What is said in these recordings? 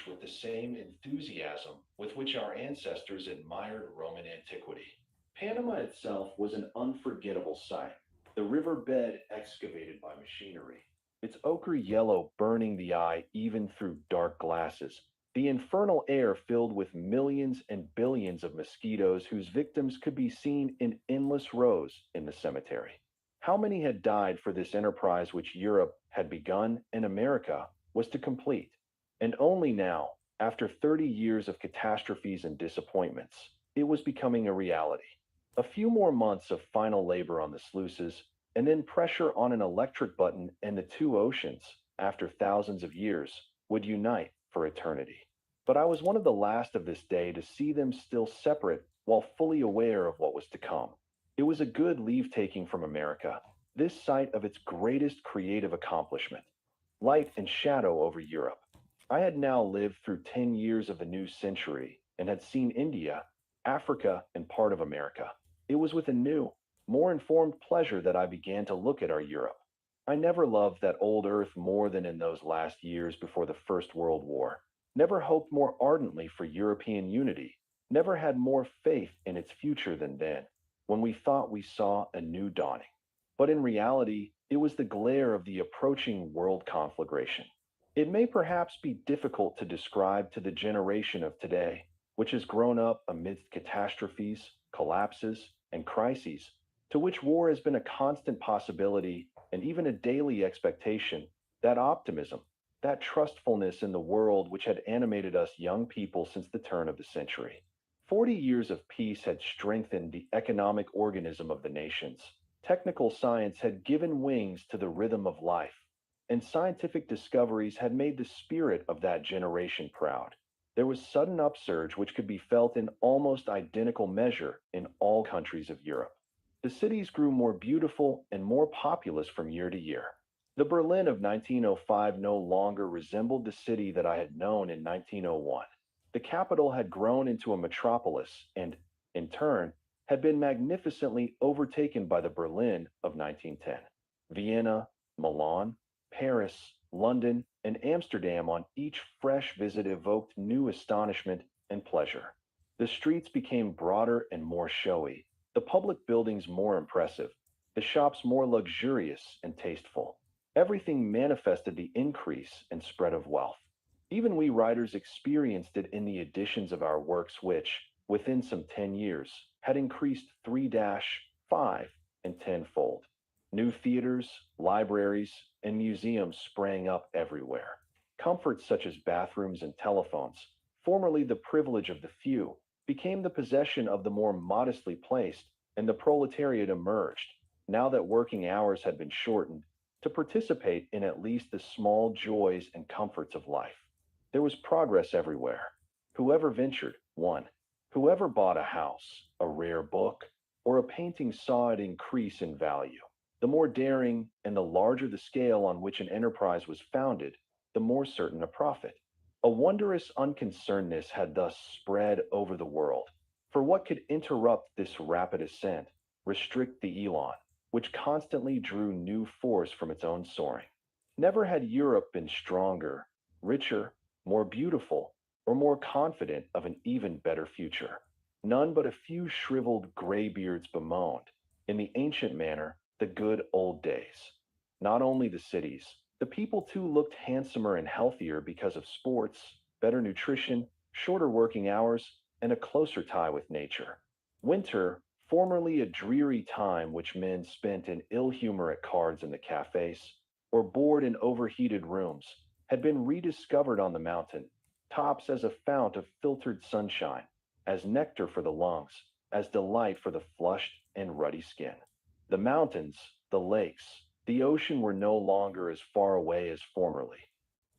with the same enthusiasm with which our ancestors admired Roman antiquity. Panama itself was an unforgettable sight. The riverbed excavated by machinery, its ochre yellow burning the eye even through dark glasses, the infernal air filled with millions and billions of mosquitoes whose victims could be seen in endless rows in the cemetery. How many had died for this enterprise which Europe had begun and America was to complete? And only now, after 30 years of catastrophes and disappointments, it was becoming a reality. A few more months of final labor on the sluices, and then pressure on an electric button, and the two oceans, after thousands of years, would unite for eternity. But I was one of the last of this day to see them still separate while fully aware of what was to come. It was a good leave taking from America, this site of its greatest creative accomplishment. Light and shadow over Europe. I had now lived through 10 years of the new century and had seen India, Africa, and part of America. It was with a new, more informed pleasure that I began to look at our Europe. I never loved that old earth more than in those last years before the First World War. Never hoped more ardently for European unity. Never had more faith in its future than then, when we thought we saw a new dawning. But in reality, it was the glare of the approaching world conflagration. It may perhaps be difficult to describe to the generation of today, which has grown up amidst catastrophes, collapses, and crises, to which war has been a constant possibility and even a daily expectation, that optimism, that trustfulness in the world which had animated us young people since the turn of the century. 40 years of peace had strengthened the economic organism of the nations. Technical science had given wings to the rhythm of life, and scientific discoveries had made the spirit of that generation proud. There was sudden upsurge which could be felt in almost identical measure in all countries of Europe. The cities grew more beautiful and more populous from year to year. The Berlin of 1905 no longer resembled the city that I had known in 1901. The capital had grown into a metropolis and, in turn, had been magnificently overtaken by the Berlin of 1910. Vienna, Milan, Paris, London, and Amsterdam on each fresh visit evoked new astonishment and pleasure. The streets became broader and more showy, the public buildings more impressive, the shops more luxurious and tasteful. Everything manifested the increase and spread of wealth. Even we writers experienced it in the editions of our works which, within some 10 years, had increased 3-5 and tenfold. New theaters, libraries, and museums sprang up everywhere. Comforts such as bathrooms and telephones, formerly the privilege of the few, became the possession of the more modestly placed, and the proletariat emerged, now that working hours had been shortened, to participate in at least the small joys and comforts of life. There was progress everywhere. Whoever ventured, won. Whoever bought a house, a rare book, or a painting saw it increase in value. The more daring and the larger the scale on which an enterprise was founded, the more certain a profit. A wondrous unconcernedness had thus spread over the world. For what could interrupt this rapid ascent, restrict the elan, which constantly drew new force from its own soaring? Never had Europe been stronger, richer, more beautiful, or more confident of an even better future. None but a few shriveled graybeards bemoaned, in the ancient manner, the good old days. Not only the cities, the people too looked handsomer and healthier because of sports, better nutrition, shorter working hours, and a closer tie with nature. Winter, formerly a dreary time which men spent in ill humor at cards in the cafes, or bored in overheated rooms, had been rediscovered on the mountain, tops as a fount of filtered sunshine, as nectar for the lungs, as delight for the flushed and ruddy skin. The mountains, the lakes, the ocean were no longer as far away as formerly.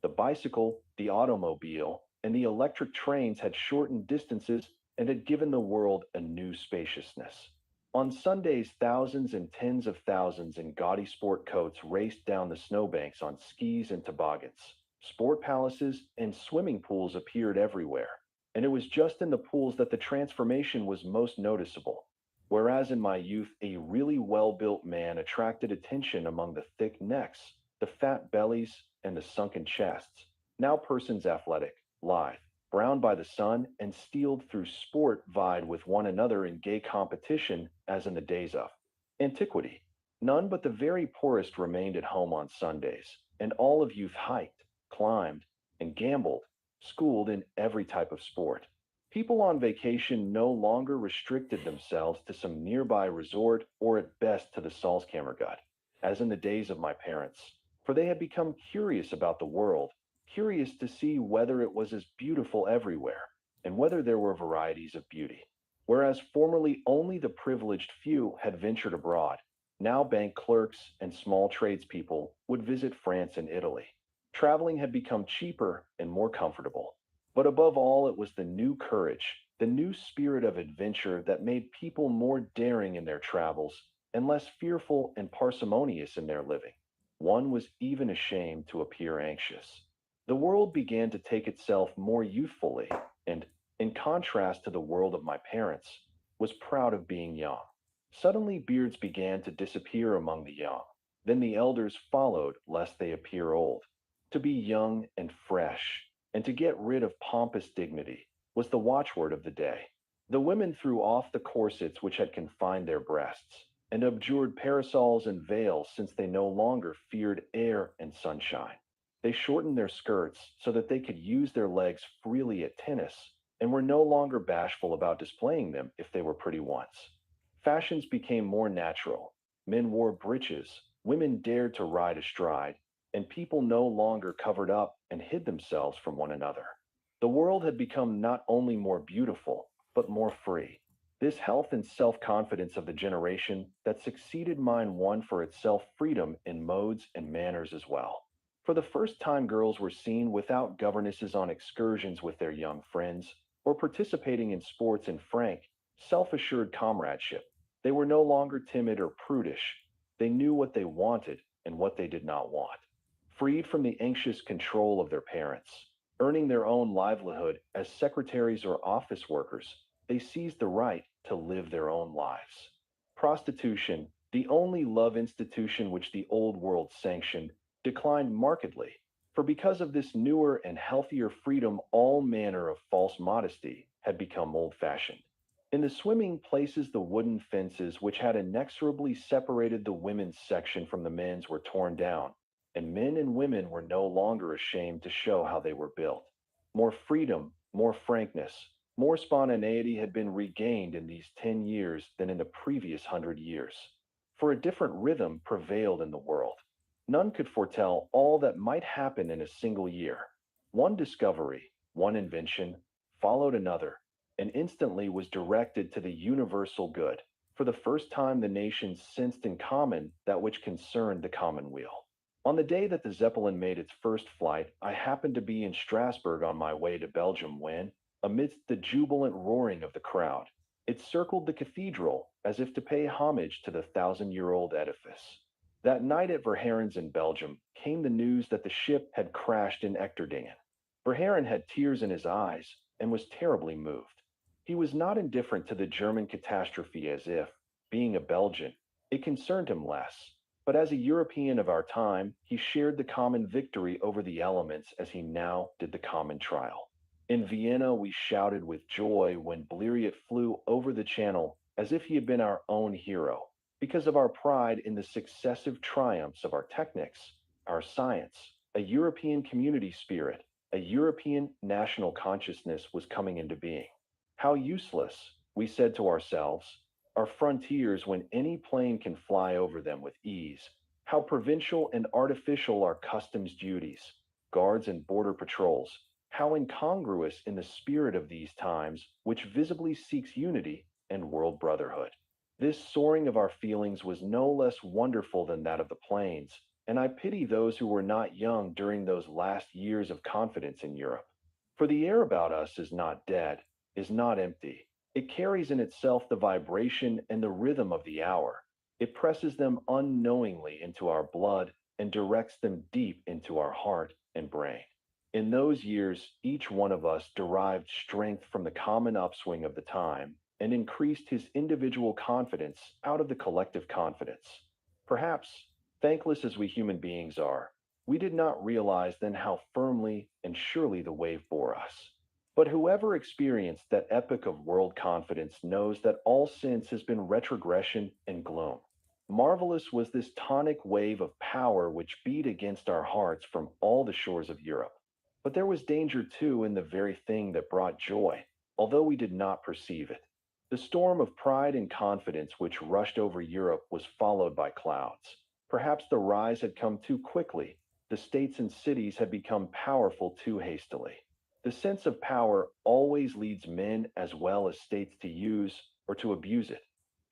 The bicycle, the automobile, and the electric trains had shortened distances and had given the world a new spaciousness. On Sundays, thousands and tens of thousands in gaudy sport coats raced down the snowbanks on skis and toboggans. Sport palaces and swimming pools appeared everywhere, and it was just in the pools that the transformation was most noticeable. Whereas in my youth, a really well-built man attracted attention among the thick necks, the fat bellies, and the sunken chests. Now persons athletic, lithe, browned by the sun, and steeled through sport vied with one another in gay competition as in the days of antiquity. None but the very poorest remained at home on Sundays, and all of youth hiked, climbed, and gambled, schooled in every type of sport. People on vacation no longer restricted themselves to some nearby resort or at best to the Salzkammergut, as in the days of my parents, for they had become curious about the world, curious to see whether it was as beautiful everywhere, and whether there were varieties of beauty. Whereas formerly only the privileged few had ventured abroad, now bank clerks and small tradespeople would visit France and Italy. Traveling had become cheaper and more comfortable. But above all, it was the new courage, the new spirit of adventure that made people more daring in their travels and less fearful and parsimonious in their living. One was even ashamed to appear anxious. The world began to take itself more youthfully, and, in contrast to the world of my parents, was proud of being young. Suddenly, beards began to disappear among the young. Then the elders followed, lest they appear old. To be young and fresh, and to get rid of pompous dignity, was the watchword of the day. The women threw off the corsets which had confined their breasts, and abjured parasols and veils since they no longer feared air and sunshine. They shortened their skirts so that they could use their legs freely at tennis, and were no longer bashful about displaying them if they were pretty once. Fashions became more natural. Men wore breeches, women dared to ride astride, and people no longer covered up and hid themselves from one another. The world had become not only more beautiful, but more free. This health and self confidence of the generation that succeeded mine won for itself freedom in modes and manners as well. For the first time, girls were seen without governesses on excursions with their young friends, or participating in sports in frank, self assured comradeship. They were no longer timid or prudish. They knew what they wanted and what they did not want. Freed from the anxious control of their parents, earning their own livelihood as secretaries or office workers, they seized the right to live their own lives. Prostitution, the only love institution which the old world sanctioned, declined markedly, for because of this newer and healthier freedom, all manner of false modesty had become old fashioned. In the swimming places, the wooden fences which had inexorably separated the women's section from the men's were torn down, and men and women were no longer ashamed to show how they were built. More freedom, more frankness, more spontaneity had been regained in these 10 years than in the previous 100 years. For a different rhythm prevailed in the world. None could foretell all that might happen in a single year. One discovery, one invention, followed another, and instantly was directed to the universal good. For the first time, the nations sensed in common that which concerned the commonweal. On the day that the Zeppelin made its first flight, I happened to be in Strasbourg on my way to Belgium when, amidst the jubilant roaring of the crowd, it circled the cathedral as if to pay homage to the thousand-year-old edifice. That night at Verharen's in Belgium came the news that the ship had crashed in Echterdingen. Verharen had tears in his eyes and was terribly moved. He was not indifferent to the German catastrophe as if, being a Belgian, it concerned him less. But as a European of our time, he shared the common victory over the elements as he now did the common trial. In Vienna, we shouted with joy when Blériot flew over the channel as if he had been our own hero, because of our pride in the successive triumphs of our technics, our science, a European community spirit, a European national consciousness was coming into being. How useless, we said to ourselves, are frontiers when any plane can fly over them with ease. How provincial and artificial are customs duties, guards and border patrols. How incongruous in the spirit of these times, which visibly seeks unity and world brotherhood. This soaring of our feelings was no less wonderful than that of the plains, and I pity those who were not young during those last years of confidence in Europe. For the air about us is not dead, is not empty. It carries in itself the vibration and the rhythm of the hour. It presses them unknowingly into our blood and directs them deep into our heart and brain. In those years, each one of us derived strength from the common upswing of the time and increased his individual confidence out of the collective confidence. Perhaps, thankless as we human beings are, We did not realize then how firmly and surely the wave bore us. But whoever experienced that epoch of world confidence knows that all since has been retrogression and gloom. Marvelous was this tonic wave of power which beat against our hearts from all the shores of Europe. But there was danger too in the very thing that brought joy, although we did not perceive it. The storm of pride and confidence which rushed over Europe was followed by clouds. Perhaps the rise had come too quickly. The states and cities had become powerful too hastily. The sense of power always leads men as well as states to use or to abuse it.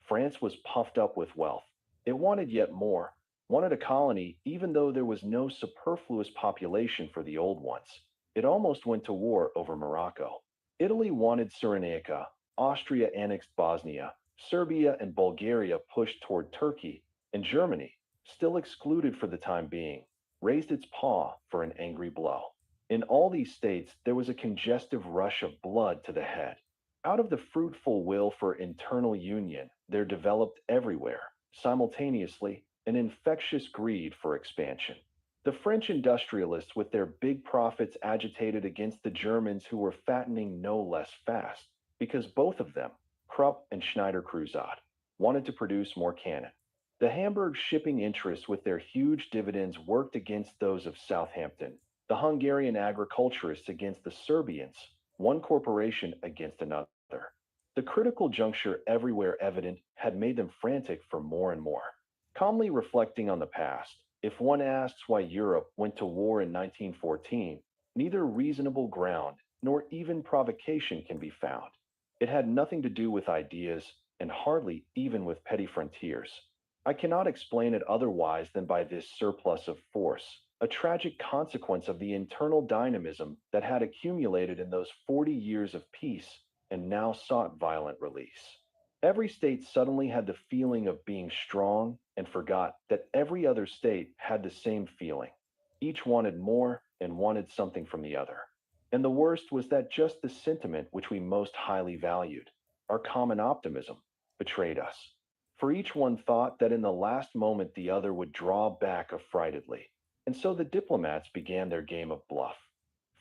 France was puffed up with wealth. It wanted yet more, wanted a colony even though there was no superfluous population for the old ones. It almost went to war over Morocco. Italy wanted Cyrenaica, Austria annexed Bosnia, Serbia and Bulgaria pushed toward Turkey, and Germany, still excluded for the time being, raised its paw for an angry blow. In all these states, there was a congestive rush of blood to the head. Out of the fruitful will for internal union, there developed everywhere, simultaneously, an infectious greed for expansion. The French industrialists, with their big profits, agitated against the Germans who were fattening no less fast, because both of them, Krupp and Schneider Krusat, wanted to produce more cannon. The Hamburg shipping interests, with their huge dividends, worked against those of Southampton, the Hungarian agriculturists against the Serbians, one corporation against another. The critical juncture, everywhere evident, had made them frantic for more and more. Calmly reflecting on the past, if one asks why Europe went to war in 1914, neither reasonable ground nor even provocation can be found. It had nothing to do with ideas, and hardly even with petty frontiers. I cannot explain it otherwise than by this surplus of force, a tragic consequence of the internal dynamism that had accumulated in those 40 years of peace and now sought violent release. Every state suddenly had the feeling of being strong and forgot that every other state had the same feeling. Each wanted more and wanted something from the other. And the worst was that just the sentiment which we most highly valued, our common optimism, betrayed us. For each one thought that in the last moment the other would draw back affrightedly. And so the diplomats began their game of bluff.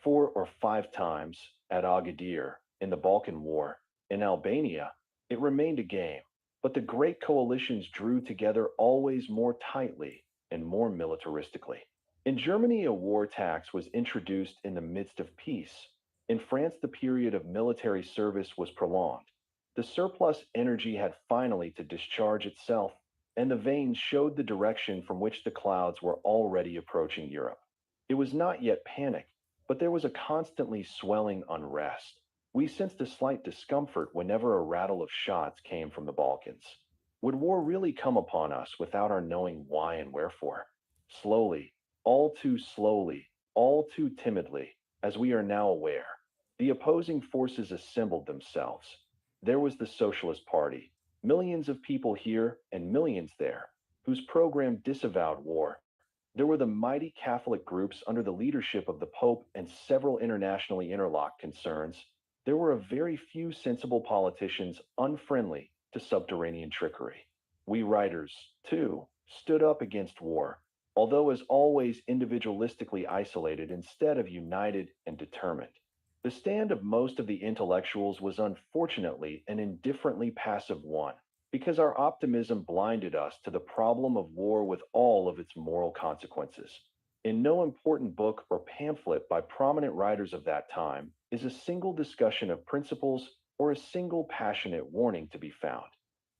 4 or 5 times, at Agadir, in the Balkan War, in Albania, it remained a game, but the great coalitions drew together always more tightly and more militaristically. In Germany, a war tax was introduced in the midst of peace. In France, the period of military service was prolonged. The surplus energy had finally to discharge itself, and the veins showed the direction from which the clouds were already approaching Europe. It was not yet panic, but there was a constantly swelling unrest. We sensed a slight discomfort whenever a rattle of shots came from the Balkans. Would war really come upon us without our knowing why and wherefore? Slowly, all too slowly, all too timidly, as we are now aware, the opposing forces assembled themselves. There was the Socialist Party, millions of people here and millions there, whose program disavowed war. There were the mighty Catholic groups under the leadership of the Pope and several internationally interlocked concerns. There were a very few sensible politicians unfriendly to subterranean trickery. We writers, too, stood up against war, although as always individualistically isolated instead of united and determined. The stand of most of the intellectuals was unfortunately an indifferently passive one, because our optimism blinded us to the problem of war with all of its moral consequences. In no important book or pamphlet by prominent writers of that time is a single discussion of principles or a single passionate warning to be found.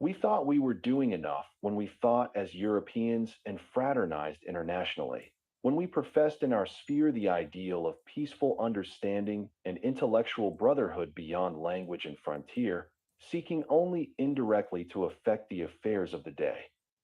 We thought we were doing enough when we thought as Europeans and fraternized internationally, when we professed in our sphere the ideal of peaceful understanding and intellectual brotherhood beyond language and frontier, seeking only indirectly to affect the affairs of the day.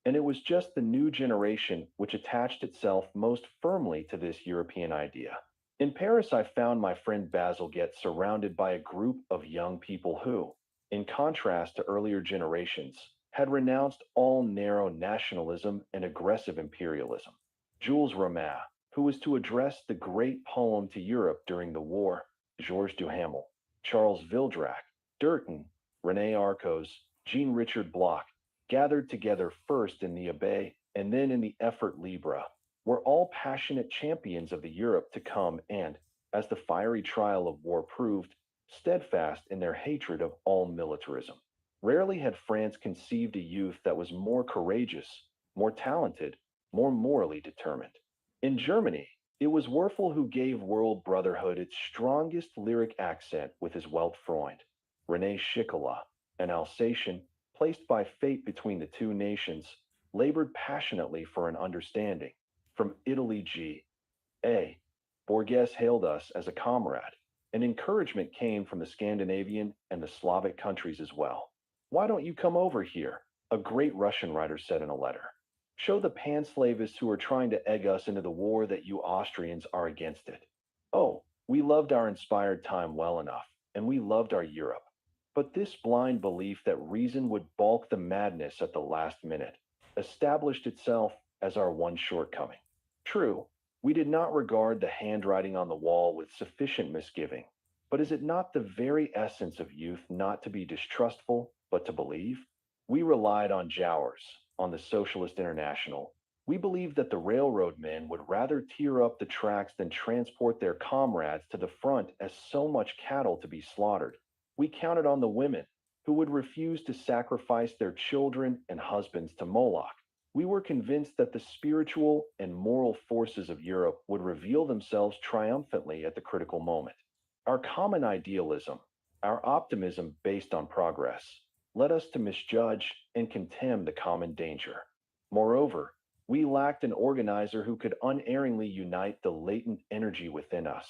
And it was just the new generation which attached itself most firmly to this European idea. In Paris, I found my friend Bazalgette surrounded by a group of young people who, in contrast to earlier generations, had renounced all narrow nationalism and aggressive imperialism. Jules Romain, who was to address the great poem to Europe during the war, Georges Duhamel, Charles Vildrac, Durkheim, René Arcos, Jean-Richard Bloch, gathered together first in the Abbaye and then in the Effort Libre. were all passionate champions of the Europe to come and, as the fiery trial of war proved, steadfast in their hatred of all militarism. Rarely had France conceived a youth that was more courageous, more talented, more morally determined. In Germany, it was Werfel who gave world brotherhood its strongest lyric accent with his Weltfreund. René Schickela, an Alsatian, placed by fate between the two nations, labored passionately for an understanding. From Italy G. A. Borges hailed us as a comrade, and encouragement came from the Scandinavian and the Slavic countries as well. Why don't you come over here? A great Russian writer said in a letter. Show the panslavists who are trying to egg us into the war that you Austrians are against it. Oh, we loved our inspired time well enough, and we loved our Europe. But this blind belief that reason would balk the madness at the last minute established itself as our one shortcoming. True, we did not regard the handwriting on the wall with sufficient misgiving, but is it not the very essence of youth not to be distrustful, but to believe? We relied on Jowers, on the Socialist International. We believed that the railroad men would rather tear up the tracks than transport their comrades to the front as so much cattle to be slaughtered. We counted on the women, who would refuse to sacrifice their children and husbands to Moloch. We were convinced that the spiritual and moral forces of Europe would reveal themselves triumphantly at the critical moment. Our common idealism, our optimism based on progress, led us to misjudge and contemn the common danger. Moreover, we lacked an organizer who could unerringly unite the latent energy within us.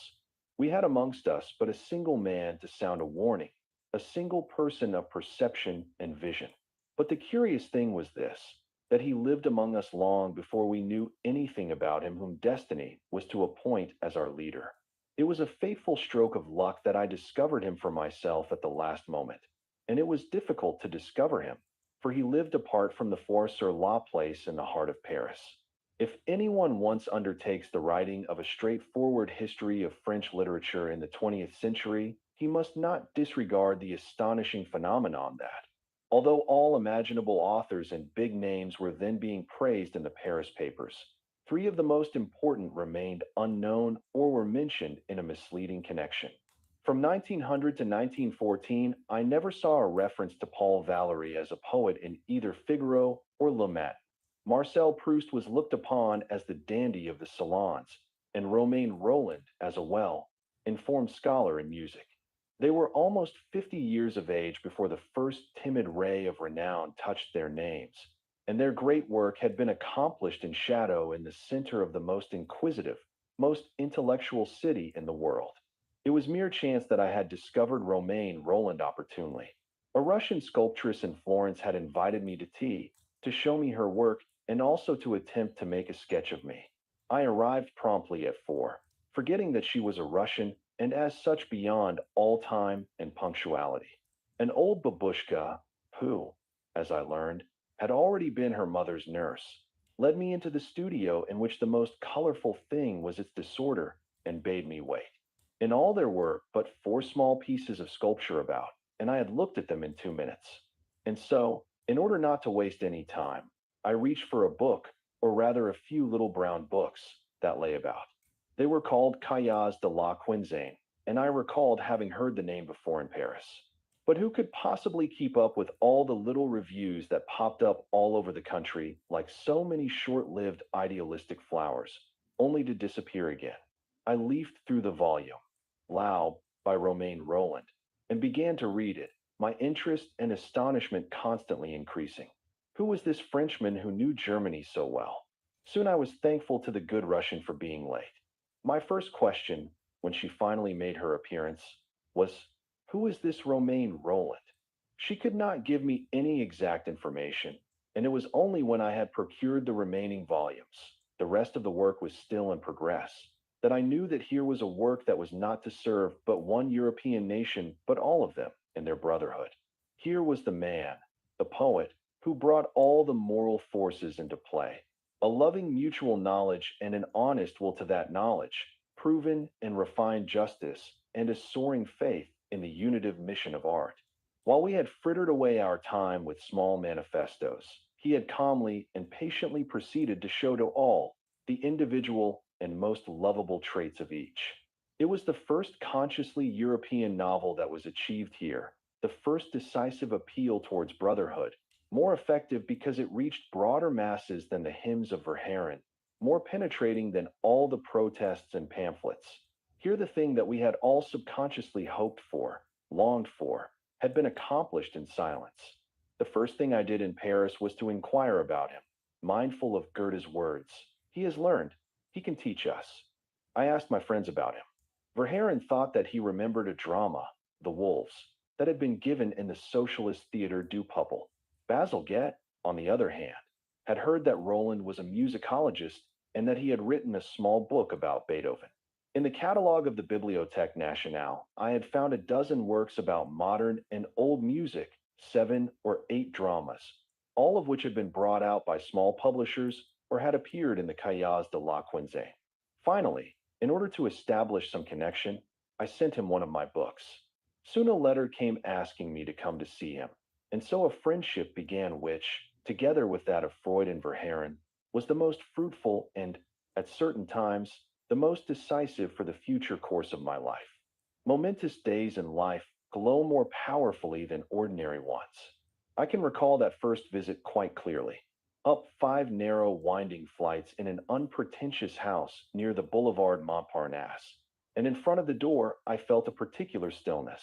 We had amongst us but a single man to sound a warning, a single person of perception and vision. But the curious thing was this, that he lived among us long before we knew anything about him whom destiny was to appoint as our leader. It was a fateful stroke of luck that I discovered him for myself at the last moment, and it was difficult to discover him, for he lived apart from the Foire sur la Place in the heart of Paris. If anyone once undertakes the writing of a straightforward history of French literature in the 20th century, he must not disregard the astonishing phenomenon that, although all imaginable authors and big names were then being praised in the Paris papers, three of the most important remained unknown or were mentioned in a misleading connection. From 1900 to 1914, I never saw a reference to Paul Valéry as a poet in either Figaro or Le Matin. Marcel Proust was looked upon as the dandy of the salons, and Romain Rolland as a well-informed scholar in music. They were almost 50 years of age before the first timid ray of renown touched their names, and their great work had been accomplished in shadow in the center of the most inquisitive, most intellectual city in the world. It was mere chance that I had discovered Romain Rolland opportunely. A Russian sculptress in Florence had invited me to tea, to show me her work, and also to attempt to make a sketch of me. I arrived promptly at 4, forgetting that she was a Russian and as such beyond all time and punctuality. An old babushka, who, as I learned, had already been her mother's nurse, led me into the studio in which the most colorful thing was its disorder and bade me wait. In all there were but 4 small pieces of sculpture about, and I had looked at them in 2 minutes. And so, in order not to waste any time, I reached for a book, or rather a few little brown books, that lay about. They were called Cahiers de la Quinzaine, and I recalled having heard the name before in Paris. But who could possibly keep up with all the little reviews that popped up all over the country like so many short-lived idealistic flowers, only to disappear again? I leafed through the volume, Laub by Romain Rolland, and began to read it, my interest and astonishment constantly increasing. Who was this Frenchman who knew Germany so well? Soon I was thankful to the good Russian for being late. My first question, when she finally made her appearance, was, who is this Romain Rolland? She could not give me any exact information, and it was only when I had procured the remaining volumes, the rest of the work was still in progress, that I knew that here was a work that was not to serve but one European nation, but all of them in their brotherhood. Here was the man, the poet, who brought all the moral forces into play, a loving mutual knowledge and an honest will to that knowledge, proven and refined justice, and a soaring faith in the unitive mission of art. While we had frittered away our time with small manifestos, he had calmly and patiently proceeded to show to all the individual and most lovable traits of each. It was the first consciously European novel that was achieved here, the first decisive appeal towards brotherhood, more effective because it reached broader masses than the hymns of Verhaeren, more penetrating than all the protests and pamphlets. Here, the thing that we had all subconsciously hoped for, longed for, had been accomplished in silence. The first thing I did in Paris was to inquire about him, mindful of Goethe's words. He has learned. He can teach us. I asked my friends about him. Verhaeren thought that he remembered a drama, The Wolves, that had been given in the Socialist Theater du Puppel. Basil Gett, on the other hand, had heard that Roland was a musicologist and that he had written a small book about Beethoven. In the catalogue of the Bibliothèque Nationale, I had found a dozen works about modern and old music, 7 or 8 dramas, all of which had been brought out by small publishers or had appeared in the Cahiers de la Quinzaine. Finally, in order to establish some connection, I sent him one of my books. Soon a letter came asking me to come to see him, and so a friendship began which, together with that of Freud and Verhaeren, was the most fruitful and, at certain times, the most decisive for the future course of my life. Momentous days in life glow more powerfully than ordinary ones. I can recall that first visit quite clearly. Up 5 narrow, winding flights in an unpretentious house near the Boulevard Montparnasse, and in front of the door I felt a particular stillness.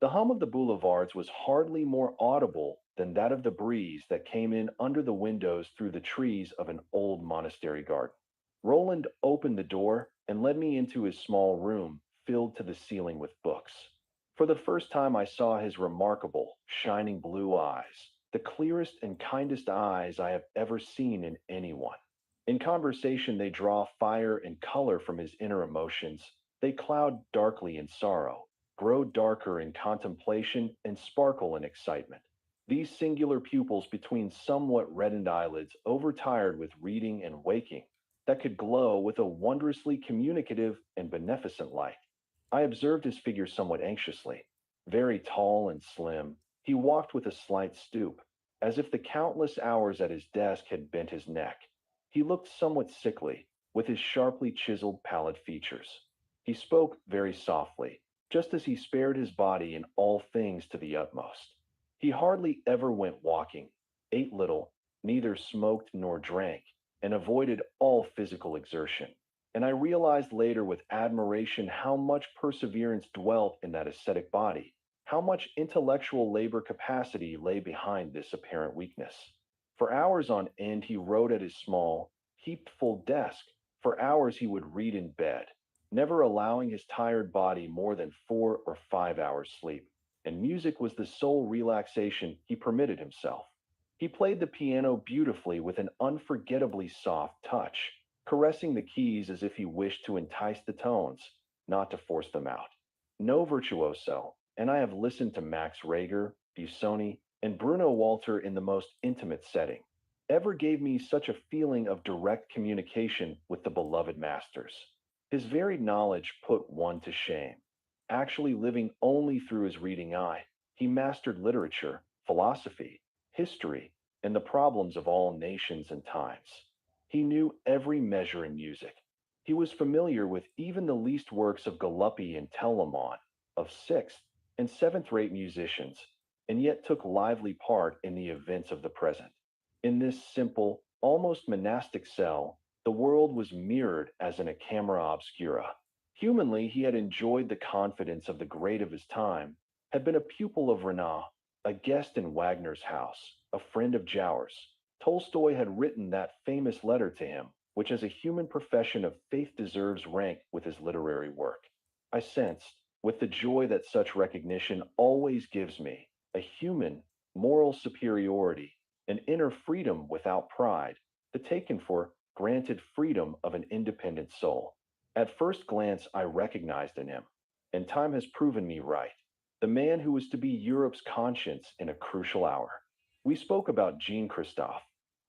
The hum of the boulevards was hardly more audible than that of the breeze that came in under the windows through the trees of an old monastery garden. Roland opened the door and led me into his small room filled to the ceiling with books. For the first time I saw his remarkable, shining blue eyes, the clearest and kindest eyes I have ever seen in anyone. In conversation they draw fire and color from his inner emotions. They cloud darkly in sorrow, grow darker in contemplation, and sparkle in excitement. These singular pupils between somewhat reddened eyelids, overtired with reading and waking, that could glow with a wondrously communicative and beneficent light. I observed his figure somewhat anxiously. Very tall and slim, he walked with a slight stoop, as if the countless hours at his desk had bent his neck. He looked somewhat sickly, with his sharply chiseled pallid features. He spoke very softly, just as he spared his body in all things to the utmost. He hardly ever went walking, ate little, neither smoked nor drank, and avoided all physical exertion. And I realized later with admiration how much perseverance dwelt in that ascetic body, how much intellectual labor capacity lay behind this apparent weakness. For hours on end, he wrote at his small, heaped full desk. For hours, he would read in bed, never allowing his tired body more than 4 or 5 hours sleep. And music was the sole relaxation he permitted himself. He played the piano beautifully with an unforgettably soft touch, caressing the keys as if he wished to entice the tones, not to force them out. No virtuoso, and I have listened to Max Reger, Busoni, and Bruno Walter in the most intimate setting, ever gave me such a feeling of direct communication with the beloved masters. His varied knowledge put one to shame. Actually living only through his reading eye, he mastered literature, philosophy, history, and the problems of all nations and times. He knew every measure in music. He was familiar with even the least works of Galuppi and Telemann, of sixth and seventh-rate musicians, and yet took lively part in the events of the present. In this simple, almost monastic cell, the world was mirrored as in a camera obscura. Humanly, he had enjoyed the confidence of the great of his time, had been a pupil of Renan, a guest in Wagner's house, a friend of Jowers. Tolstoy had written that famous letter to him, which as a human profession of faith deserves rank with his literary work. I sensed, with the joy that such recognition always gives me, a human, moral superiority, an inner freedom without pride, the taken for granted freedom of an independent soul. At first glance, I recognized in him, and time has proven me right, the man who was to be Europe's conscience in a crucial hour. We spoke about Jean Christophe.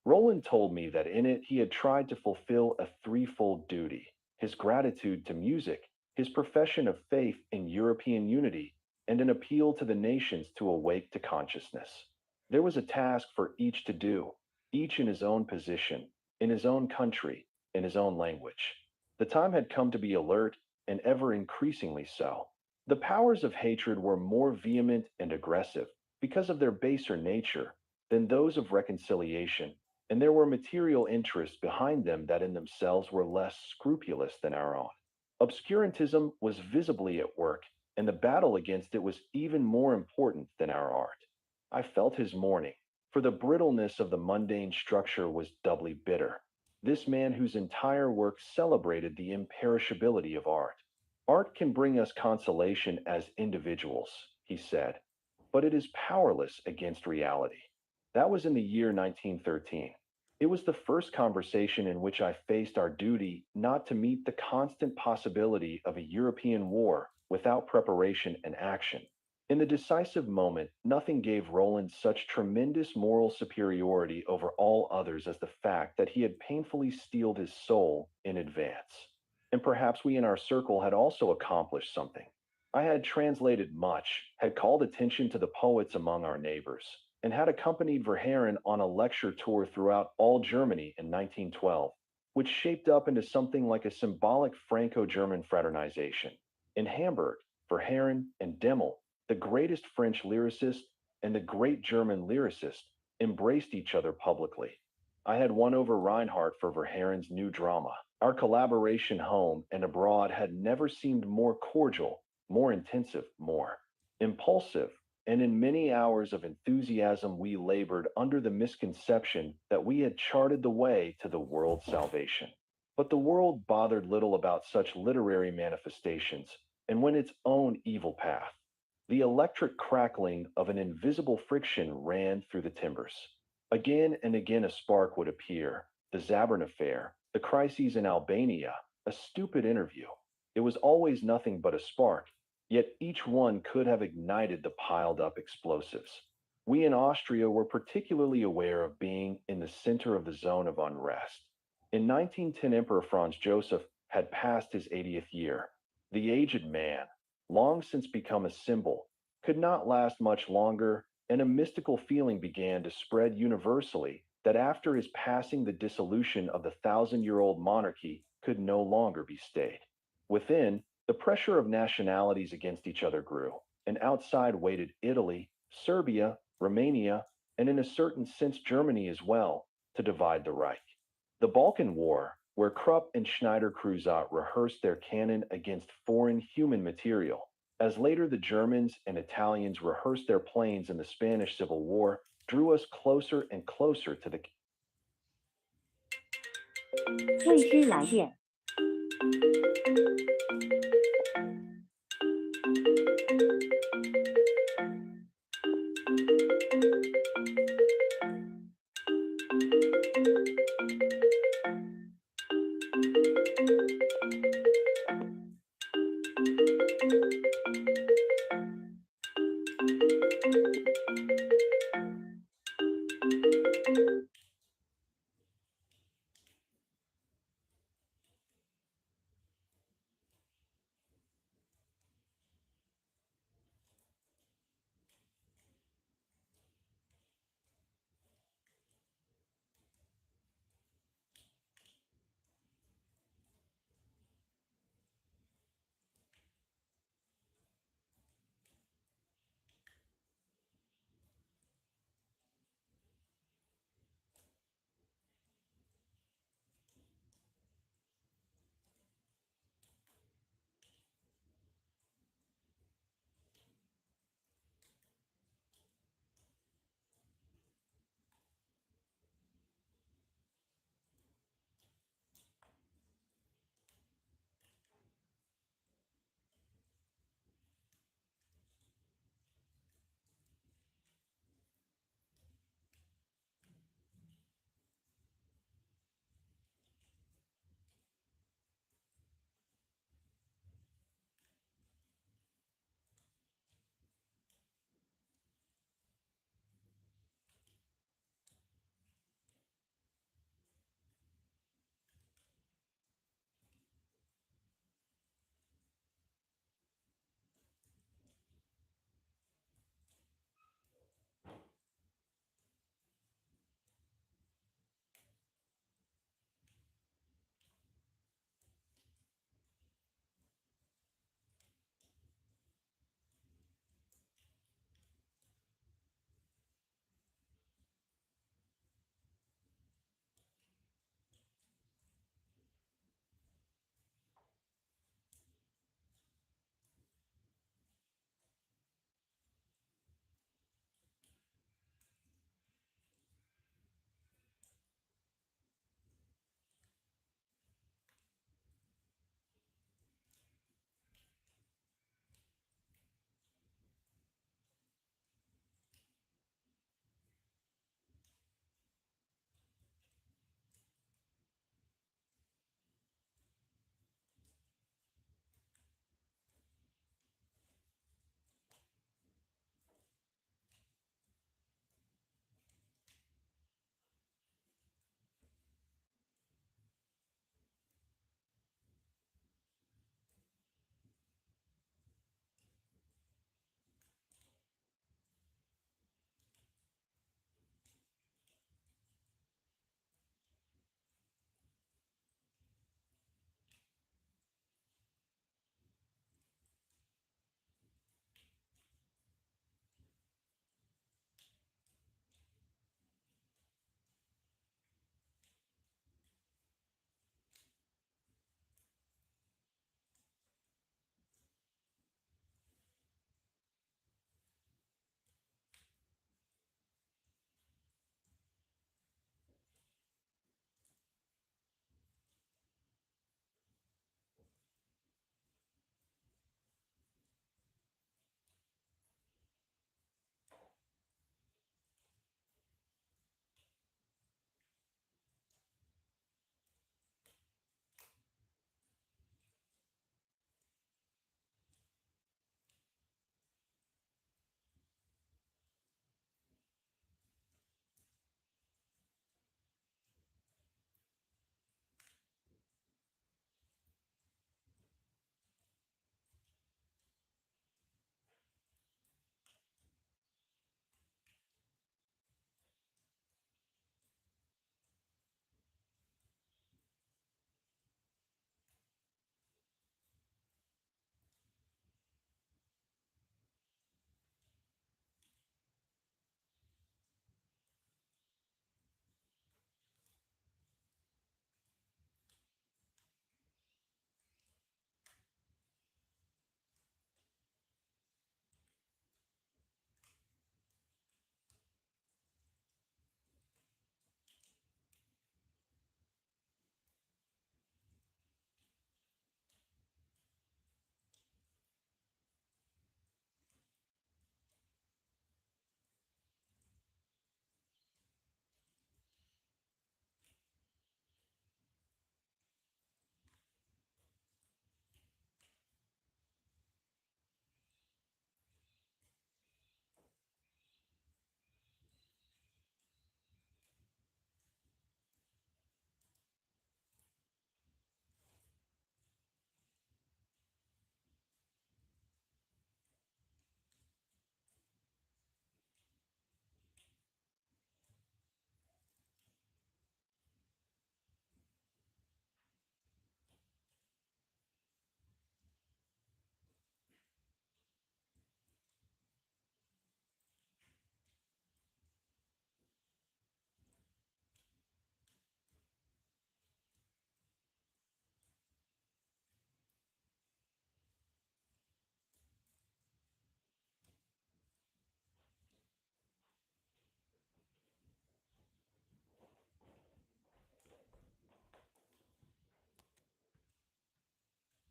Roland told me that in it he had tried to fulfill a threefold duty: his gratitude to music, his profession of faith in European unity, and an appeal to the nations to awake to consciousness. There was a task for each to do, each in his own position, in his own country, in his own language. The time had come to be alert, and ever increasingly so. The powers of hatred were more vehement and aggressive because of their baser nature than those of reconciliation, and there were material interests behind them that in themselves were less scrupulous than our own. Obscurantism was visibly at work, and the battle against it was even more important than our art. I felt his mourning, for the brittleness of the mundane structure was doubly bitter. This man whose entire work celebrated the imperishability of art. Art can bring us consolation as individuals, he said, but it is powerless against reality. That was in the year 1913. It was the first conversation in which I faced our duty not to meet the constant possibility of a European war without preparation and action. In the decisive moment, nothing gave Roland such tremendous moral superiority over all others as the fact that he had painfully steeled his soul in advance. And perhaps we in our circle had also accomplished something. I had translated much, had called attention to the poets among our neighbors, and had accompanied Verhaeren on a lecture tour throughout all Germany in 1912, which shaped up into something like a symbolic Franco-German fraternization. In Hamburg, Verhaeren and Demmel, the greatest French lyricist and the great German lyricist, embraced each other publicly. I had won over Reinhardt for Verhaeren's new drama. Our collaboration home and abroad had never seemed more cordial, more intensive, more impulsive, and in many hours of enthusiasm we labored under the misconception that we had charted the way to the world's salvation. But the world bothered little about such literary manifestations and went its own evil path. The electric crackling of an invisible friction ran through the timbers. Again and again a spark would appear, the Zabern affair, the crises in Albania, a stupid interview. It was always nothing but a spark, yet each one could have ignited the piled up explosives. We in Austria were particularly aware of being in the center of the zone of unrest. In 1910, Emperor Franz Joseph had passed his 80th year. The aged man, long since become a symbol, could not last much longer, and a mystical feeling began to spread universally that after his passing the dissolution of the thousand-year-old monarchy could no longer be stayed. Within, the pressure of nationalities against each other grew, and outside waited Italy, Serbia, Romania, and in a certain sense Germany as well, to divide the Reich. The Balkan War, where Krupp and Schneider-Kreuzer rehearsed their cannon against foreign human material, as later the Germans and Italians rehearsed their planes in the Spanish Civil War, drew us closer and closer to the 未知来电。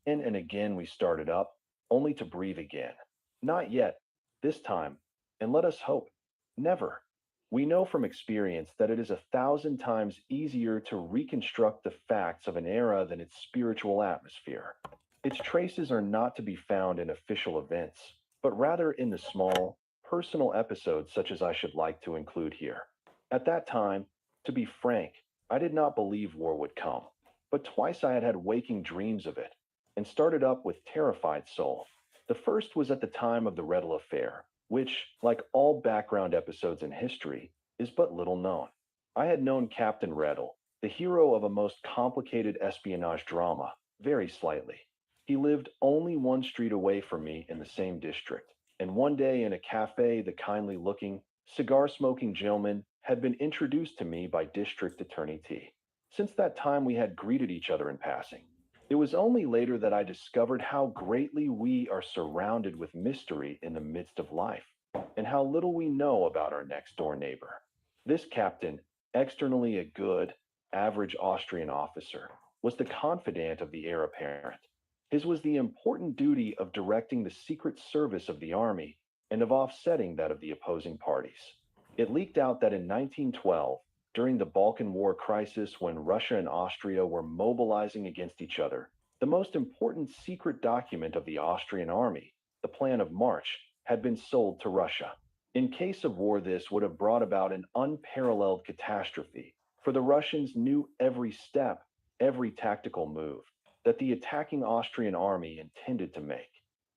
And again we started up, only to breathe again. Not yet, this time, and let us hope, never. We know from experience that it is 1,000 times easier to reconstruct the facts of an era than its spiritual atmosphere. Its traces are not to be found in official events, but rather in the small, personal episodes such as I should like to include here. At that time, to be frank, I did not believe war would come, but twice I had had waking dreams of it, and started up with terrified soul. The first was at the time of the Redl affair, which, like all background episodes in history, is but little known. I had known Captain Redl, the hero of a most complicated espionage drama, very slightly. He lived only one street away from me in the same district, and one day in a cafe, the kindly looking, cigar smoking gentleman had been introduced to me by District Attorney T. Since that time, we had greeted each other in passing. It was only later that I discovered how greatly we are surrounded with mystery in the midst of life, and how little we know about our next door neighbor. This captain, externally a good, average Austrian officer, was the confidant of the heir apparent. His was the important duty of directing the secret service of the army and of offsetting that of the opposing parties. It leaked out that in 1912, during the Balkan War crisis when Russia and Austria were mobilizing against each other, the most important secret document of the Austrian army, the Plan of March, had been sold to Russia. In case of war, this would have brought about an unparalleled catastrophe, for the Russians knew every step, every tactical move that the attacking Austrian army intended to make.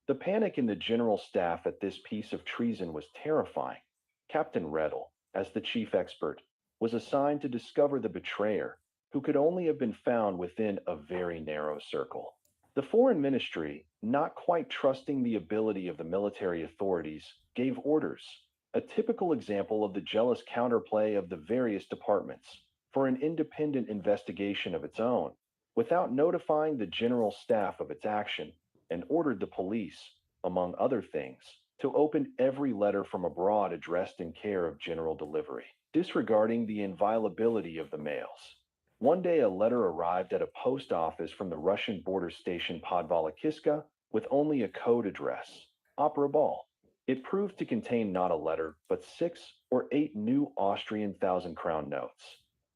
The panic in the general staff at this piece of treason was terrifying. Captain Redl, as the chief expert, was assigned to discover the betrayer, who could only have been found within a very narrow circle. The Foreign Ministry, not quite trusting the ability of the military authorities, gave orders, a typical example of the jealous counterplay of the various departments, for an independent investigation of its own, without notifying the general staff of its action, and ordered the police, among other things, to open every letter from abroad addressed in care of general delivery, disregarding the inviolability of the mails. One day a letter arrived at a post office from the Russian border station Podvalakiska with only a code address, Opera Ball. It proved to contain not a letter, but 6 or 8 new Austrian 1,000 crown notes.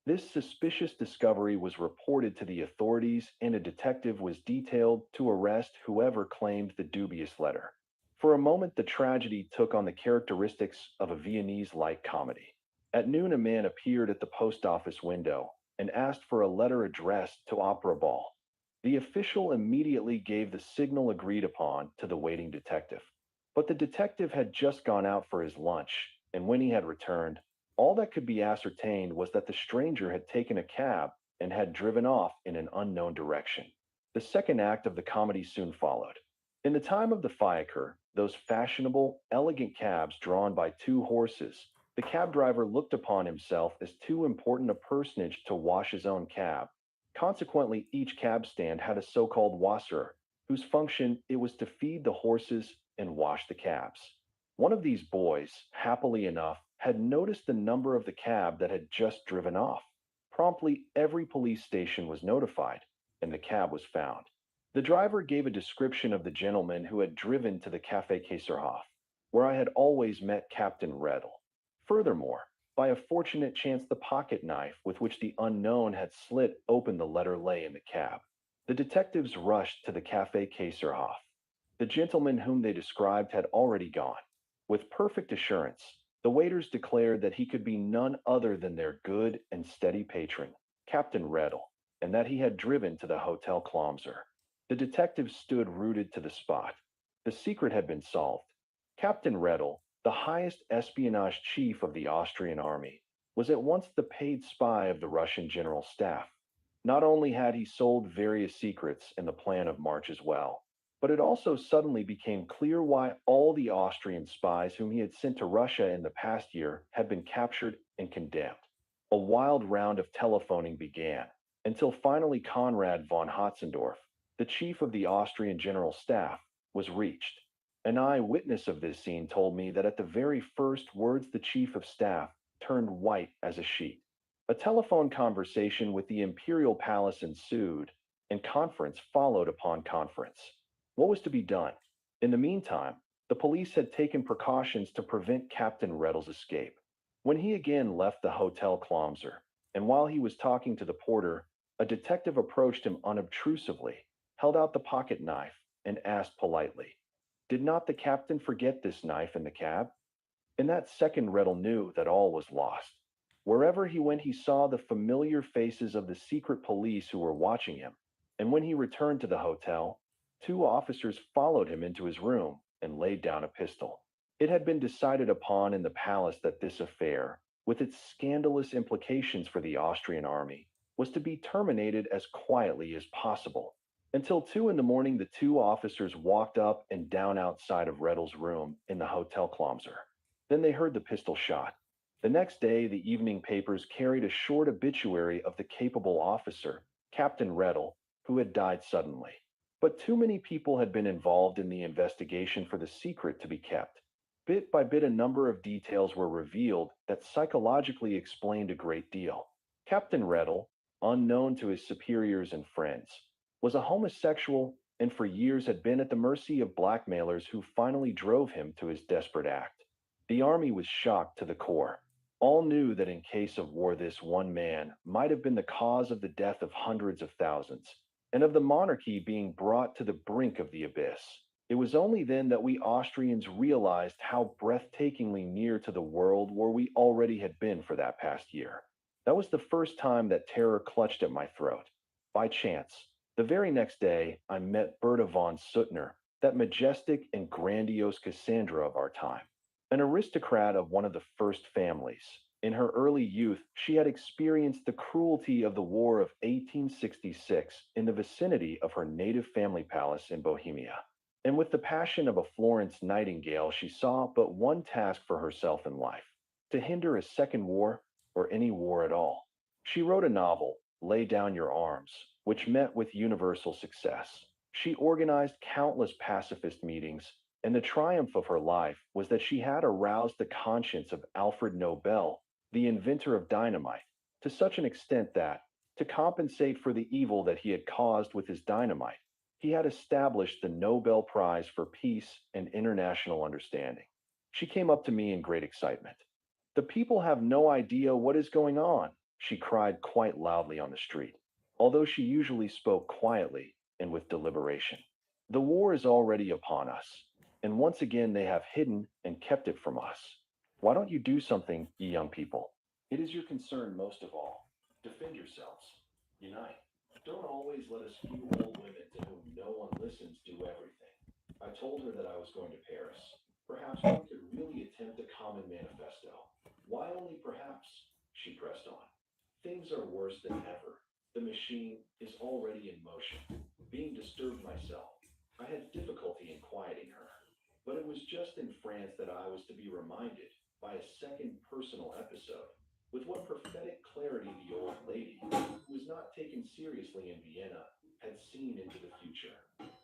This suspicious discovery was reported to the authorities, and a detective was detailed to arrest whoever claimed the dubious letter. For a moment, the tragedy took on the characteristics of a Viennese light comedy. At noon, a man appeared at the post office window and asked for a letter addressed to Opera Ball. The official immediately gave the signal agreed upon to the waiting detective. But the detective had just gone out for his lunch, and when he had returned, all that could be ascertained was that the stranger had taken a cab and had driven off in an unknown direction. The second act of the comedy soon followed. In the time of the fiacre, those fashionable, elegant cabs drawn by 2 horses, the cab driver looked upon himself as too important a personage to wash his own cab. Consequently, each cab stand had a so-called wasser, whose function it was to feed the horses and wash the cabs. One of these boys, happily enough, had noticed the number of the cab that had just driven off. Promptly, every police station was notified, and the cab was found. The driver gave a description of the gentleman who had driven to the Café Kaiserhof, where I had always met Captain Redl. Furthermore, by a fortunate chance, the pocket knife with which the unknown had slit open the letter lay in the cab. The detectives rushed to the Café Kaiserhof. The gentleman whom they described had already gone. With perfect assurance, the waiters declared that he could be none other than their good and steady patron, Captain Redl, and that he had driven to the Hotel Klomser. The detectives stood rooted to the spot. The secret had been solved. Captain Redl, the highest espionage chief of the Austrian army, was at once the paid spy of the Russian general staff. Not only had he sold various secrets in the plan of March as well, but it also suddenly became clear why all the Austrian spies whom he had sent to Russia in the past year had been captured and condemned. A wild round of telephoning began, until finally Conrad von Hotzendorf, the chief of the Austrian general staff, was reached. An eyewitness of this scene told me that at the very first words the chief of staff turned white as a sheet. A telephone conversation with the imperial palace ensued, and conference followed upon conference. What was to be done? In the meantime, the police had taken precautions to prevent Captain Reddle's escape. When he again left the Hotel Clomser, and while he was talking to the porter, a detective approached him unobtrusively, held out the pocket knife, and asked politely, "Did not the captain forget this knife in the cab?" In that second, Reddle knew that all was lost. Wherever he went, he saw the familiar faces of the secret police who were watching him, and when he returned to the hotel, two officers followed him into his room and laid down a pistol. It had been decided upon in the palace that this affair, with its scandalous implications for the Austrian army, was to be terminated as quietly as possible. Until 2 in the morning, the two officers walked up and down outside of Reddle's room in the Hotel Clomser. Then they heard the pistol shot. The next day, the evening papers carried a short obituary of the capable officer, Captain Reddle, who had died suddenly. But too many people had been involved in the investigation for the secret to be kept. Bit by bit, a number of details were revealed that psychologically explained a great deal. Captain Reddle, unknown to his superiors and friends, was a homosexual and for years had been at the mercy of blackmailers who finally drove him to his desperate act. The army was shocked to the core. All knew that in case of war, this one man might have been the cause of the death of hundreds of thousands, and of the monarchy being brought to the brink of the abyss. It was only then that we Austrians realized how breathtakingly near to the world war we already had been for that past year. That was the first time that terror clutched at my throat. By chance, the very next day, I met Berta von Suttner, that majestic and grandiose Cassandra of our time. An aristocrat of one of the first families, in her early youth, she had experienced the cruelty of the War of 1866 in the vicinity of her native family palace in Bohemia. And with the passion of a Florence Nightingale, she saw but one task for herself in life: to hinder a second war or any war at all. She wrote a novel, Lay Down Your Arms, which met with universal success. She organized countless pacifist meetings, and the triumph of her life was that she had aroused the conscience of Alfred Nobel, the inventor of dynamite, to such an extent that, to compensate for the evil that he had caused with his dynamite, he had established the Nobel Prize for Peace and International Understanding. She came up to me in great excitement. "The people have no idea what is going on," she cried quite loudly on the street, although she usually spoke quietly and with deliberation. "The war is already upon us, and once again they have hidden and kept it from us. Why don't you do something, ye young people? It is your concern most of all. Defend yourselves. Unite. Don't always let a few old women to whom no one listens do everything." I told her that I was going to Paris. Perhaps one could really attempt a common manifesto. Why only perhaps? She pressed on. Things are worse than ever. The machine is already in motion. Being disturbed myself, I had difficulty in quieting her. But it was just in France that I was to be reminded, by a second personal episode, with what prophetic clarity the old lady, who was not taken seriously in Vienna, had seen into the future.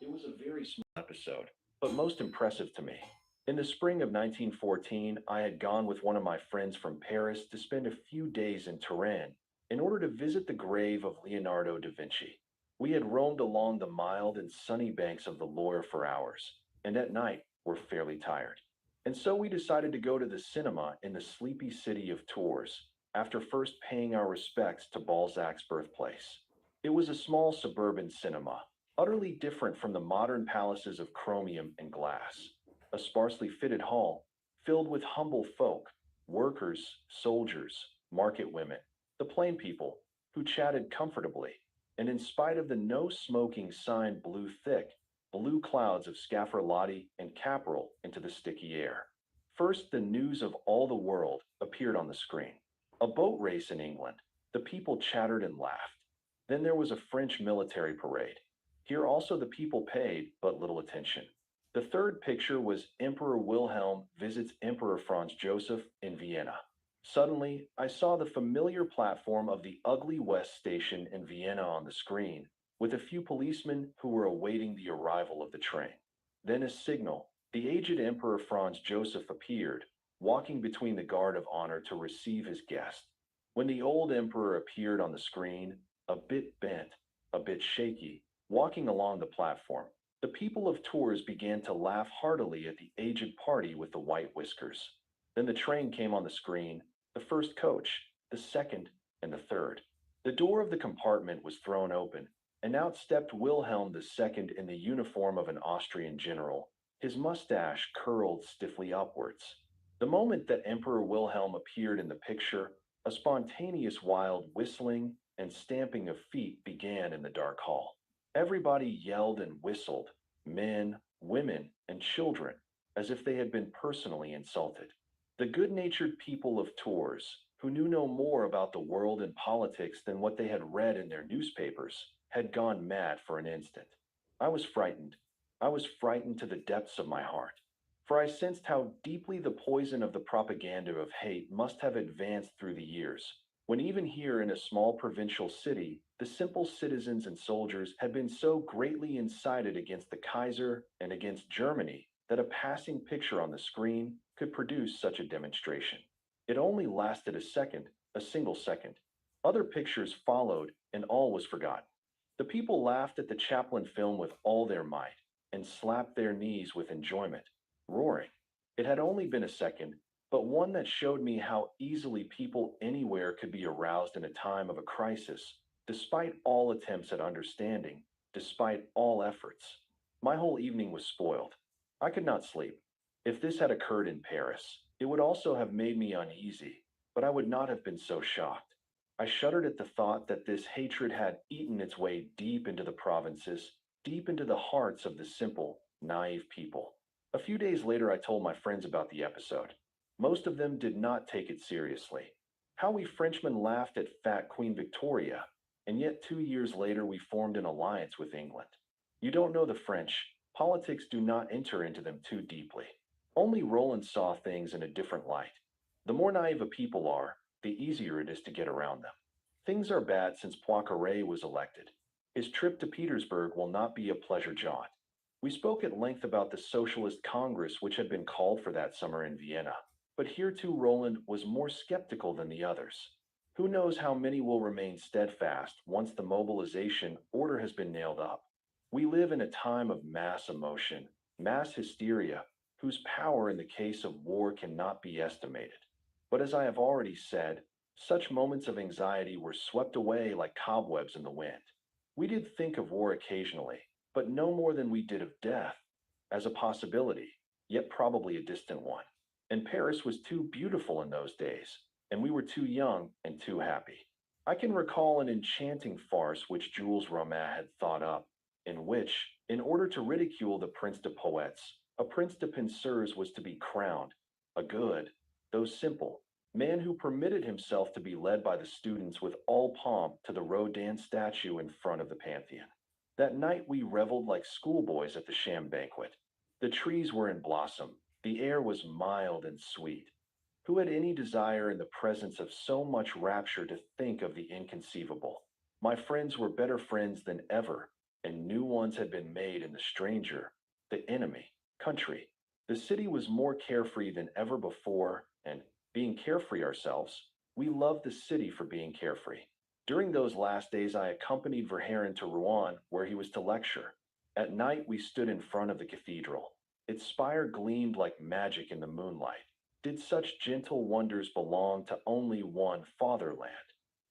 It was a very small episode, but most impressive to me. In the spring of 1914, I had gone with one of my friends from Paris to spend a few days in Turin in order to visit the grave of Leonardo da Vinci. We had roamed along the mild and sunny banks of the Loire for hours, and at night were fairly tired. And so we decided to go to the cinema in the sleepy city of Tours, after first paying our respects to Balzac's birthplace. It was a small suburban cinema, utterly different from the modern palaces of chromium and glass. A sparsely fitted hall, filled with humble folk, workers, soldiers, market women, the plain people, who chatted comfortably, and in spite of the no smoking sign blew thick, blue clouds of scaffrolati and caporal into the sticky air. First, the news of all the world appeared on the screen. A boat race in England. The people chattered and laughed. Then there was a French military parade. Here also the people paid but little attention. The third picture was Emperor Wilhelm visits Emperor Franz Joseph in Vienna. Suddenly, I saw the familiar platform of the ugly West station in Vienna on the screen, with a few policemen who were awaiting the arrival of the train. Then a signal. The aged Emperor Franz Joseph appeared, walking between the guard of honor to receive his guest. When the old emperor appeared on the screen, a bit bent, a bit shaky, walking along the platform. The people of Tours began to laugh heartily at the aged party with the white whiskers. Then the train came on the screen, the first coach, the second, and the third. The door of the compartment was thrown open, and out stepped Wilhelm II in the uniform of an Austrian general, his mustache curled stiffly upwards. The moment that Emperor Wilhelm appeared in the picture, a spontaneous wild whistling and stamping of feet began in the dark hall. Everybody yelled and whistled, men, women, and children, as if they had been personally insulted. The good-natured people of Tours, who knew no more about the world and politics than what they had read in their newspapers, had gone mad for an instant. I was frightened. I was frightened to the depths of my heart, for I sensed how deeply the poison of the propaganda of hate must have advanced through the years, when even here in a small provincial city, the simple citizens and soldiers had been so greatly incited against the Kaiser and against Germany that a passing picture on the screen could produce such a demonstration. It only lasted a second, a single second. Other pictures followed, and all was forgotten. The people laughed at the Chaplin film with all their might, and slapped their knees with enjoyment, roaring. It had only been a second, but one that showed me how easily people anywhere could be aroused in a time of a crisis, despite all attempts at understanding, despite all efforts. My whole evening was spoiled. I could not sleep. If this had occurred in Paris, it would also have made me uneasy, but I would not have been so shocked. I shuddered at the thought that this hatred had eaten its way deep into the provinces, deep into the hearts of the simple, naive people. A few days later, I told my friends about the episode. Most of them did not take it seriously. How we Frenchmen laughed at fat Queen Victoria, and yet 2 years later we formed an alliance with England. You don't know the French. Politics do not enter into them too deeply. Only Roland saw things in a different light. The more naive a people are, the easier it is to get around them. Things are bad since Poincaré was elected. His trip to Petersburg will not be a pleasure jaunt. We spoke at length about the Socialist Congress which had been called for that summer in Vienna, but here too Roland was more skeptical than the others. Who knows how many will remain steadfast once the mobilization order has been nailed up? We live in a time of mass emotion, mass hysteria, whose power in the case of war cannot be estimated. But as I have already said, such moments of anxiety were swept away like cobwebs in the wind. We did think of war occasionally, but no more than we did of death, as a possibility, yet probably a distant one. And Paris was too beautiful in those days, and we were too young and too happy. I can recall an enchanting farce which Jules Romain had thought up, in which, in order to ridicule the Prince de Poets, a Prince de Penseurs was to be crowned, a good, though simple, man who permitted himself to be led by the students with all pomp to the Rodin statue in front of the Pantheon. That night we reveled like schoolboys at the sham banquet. The trees were in blossom, the air was mild and sweet. Who had any desire in the presence of so much rapture to think of the inconceivable? My friends were better friends than ever, and new ones had been made in the stranger, the enemy, country. The city was more carefree than ever before, and, being carefree ourselves, we loved the city for being carefree. During those last days, I accompanied Verhaeren to Rouen, where he was to lecture. At night, we stood in front of the cathedral. Its spire gleamed like magic in the moonlight. Did such gentle wonders belong to only one fatherland?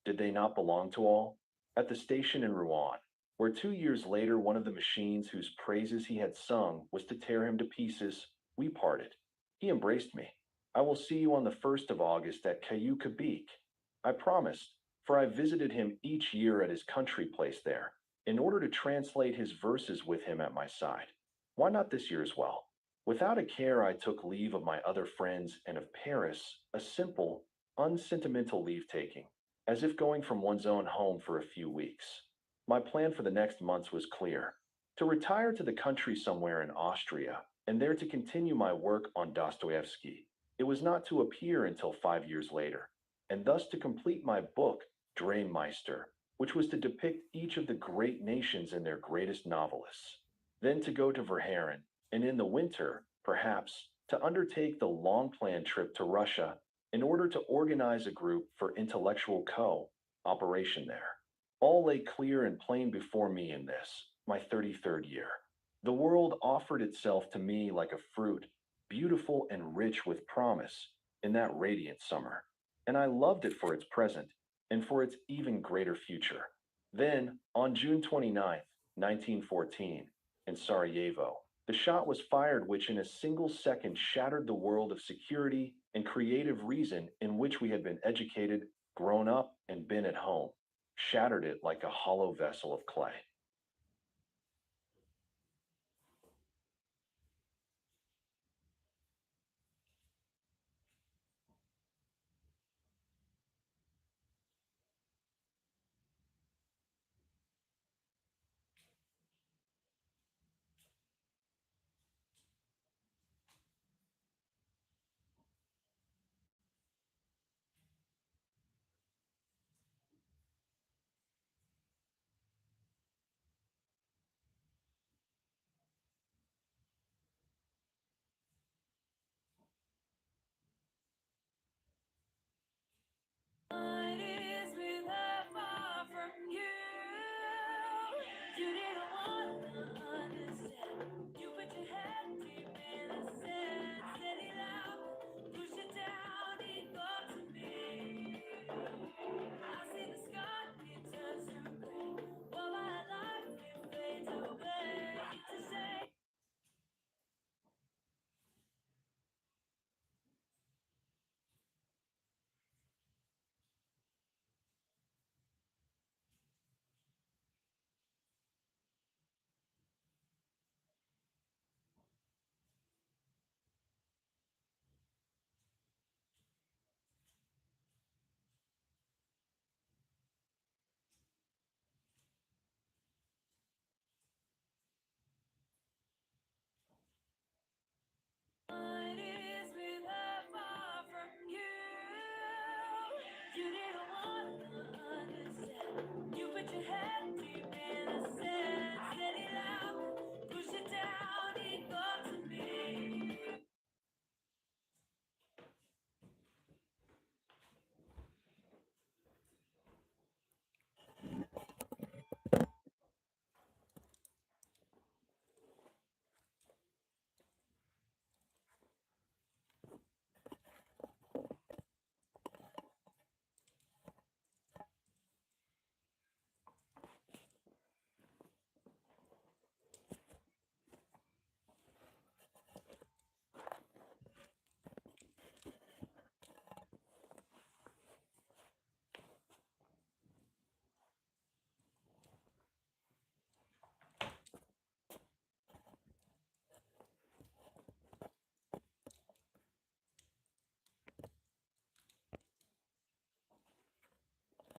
Did they not belong to all? At the station in Rouen, where 2 years later one of the machines whose praises he had sung was to tear him to pieces, we parted. He embraced me. I will see you on the 1st of August at Caillou Cabic. I promised, for I visited him each year at his country place there, in order to translate his verses with him at my side. Why not this year as well? Without a care, I took leave of my other friends and of Paris, a simple, unsentimental leave-taking, as if going from one's own home for a few weeks. My plan for the next months was clear: to retire to the country somewhere in Austria, and there to continue my work on Dostoevsky. It was not to appear until 5 years later, and thus to complete my book, Drehmeister, which was to depict each of the great nations and their greatest novelists. Then to go to Verhaeren, and in the winter, perhaps, to undertake the long-planned trip to Russia in order to organize a group for intellectual co-operation there. All lay clear and plain before me in this, my 33rd year. The world offered itself to me like a fruit, beautiful and rich with promise, in that radiant summer. And I loved it for its present, and for its even greater future. Then, on June 29th, 1914, in Sarajevo, the shot was fired which in a single second shattered the world of security and creative reason in which we had been educated, grown up, and been at home, shattered it like a hollow vessel of clay.